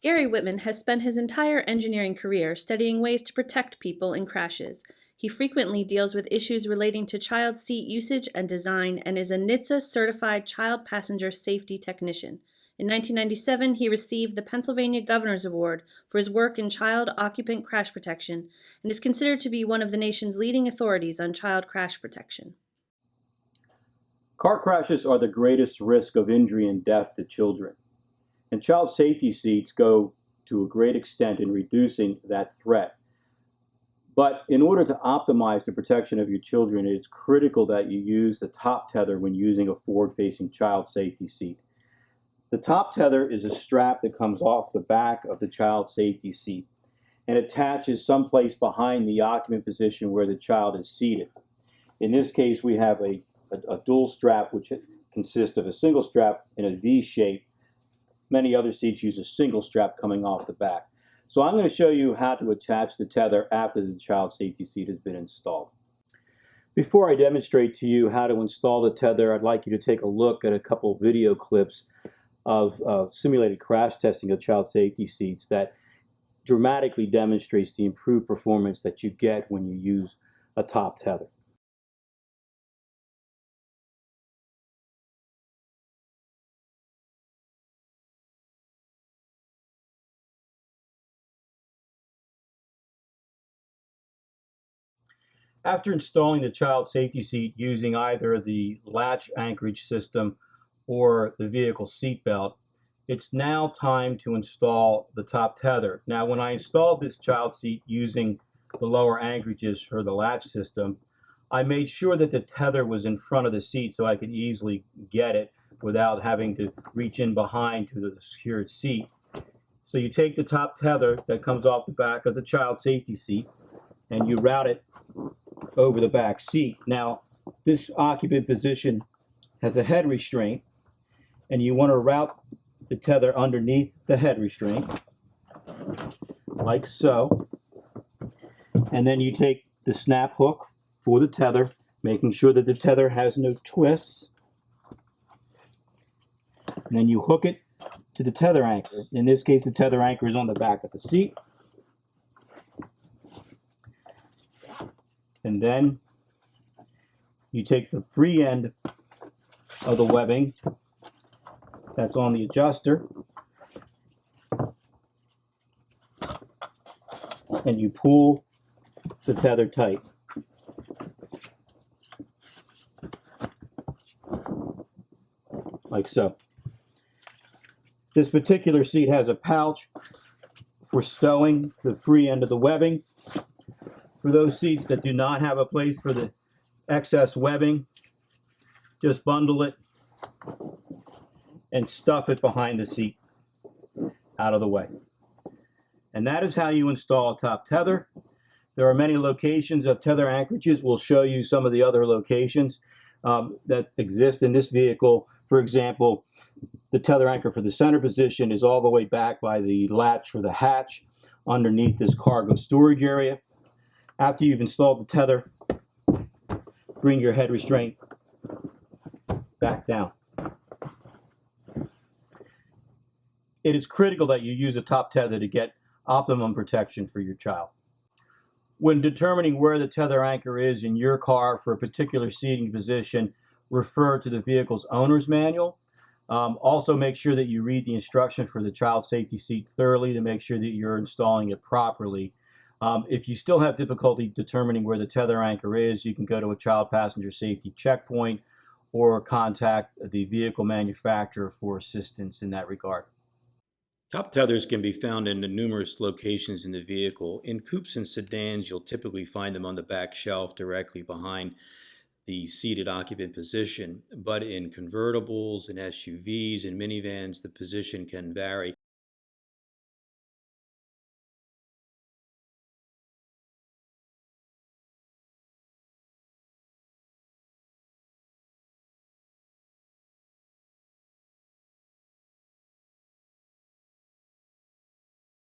Gary Whitman has spent his entire engineering career studying ways to protect people in crashes. He frequently deals with issues relating to child seat usage and design and is a NHTSA certified child passenger safety technician. In 1997, he received the Pennsylvania Governor's Award for his work in child occupant crash protection and is considered to be one of the nation's leading authorities on child crash protection. Car crashes are the greatest risk of injury and death to children, and child safety seats go to a great extent in reducing that threat. But in order to optimize the protection of your children, it's critical that you use the top tether when using a forward-facing child safety seat. The top tether is a strap that comes off the back of the child safety seat and attaches someplace behind the occupant position where the child is seated. In this case, we have a dual strap, which consists of a single strap in a V shape. Many other seats use a single strap coming off the back. So I'm going to show you how to attach the tether after the child safety seat has been installed. Before I demonstrate to you how to install the tether, I'd like you to take a look at a couple video clips of simulated crash testing of child safety seats that dramatically demonstrates the improved performance that you get when you use a top tether. After installing the child safety seat using either the latch anchorage system or the vehicle seat belt, it's now time to install the top tether. Now, when I installed this child seat using the lower anchorages for the latch system, I made sure that the tether was in front of the seat so I could easily get it without having to reach in behind to the secured seat. So you take the top tether that comes off the back of the child safety seat and you route it over the back seat. Now, this occupant position has a head restraint, and you want to route the tether underneath the head restraint, like so. And then you take the snap hook for the tether, making sure that the tether has no twists. And then you hook it to the tether anchor. In this case, the tether anchor is on the back of the seat. And then you take the free end of the webbing that's on the adjuster and you pull the tether tight. Like so. This particular seat has a pouch for stowing the free end of the webbing. For those seats that do not have a place for the excess webbing, just bundle it and stuff it behind the seat out of the way. And that is how you install a top tether. There are many locations of tether anchorages. We'll show you some of the other locations that exist in this vehicle. For example, the tether anchor for the center position is all the way back by the latch for the hatch underneath this cargo storage area. After you've installed the tether, bring your head restraint back down. It is critical that you use a top tether to get optimum protection for your child. When determining where the tether anchor is in your car for a particular seating position, refer to the vehicle's owner's manual. Also make sure that you read the instructions for the child safety seat thoroughly to make sure that you're installing it properly. If you still have difficulty determining where the tether anchor is, you can go to a child passenger safety checkpoint or contact the vehicle manufacturer for assistance in that regard. Top tethers can be found in numerous locations in the vehicle. In coupes and sedans, you'll typically find them on the back shelf directly behind the seated occupant position, but in convertibles and SUVs and minivans, the position can vary.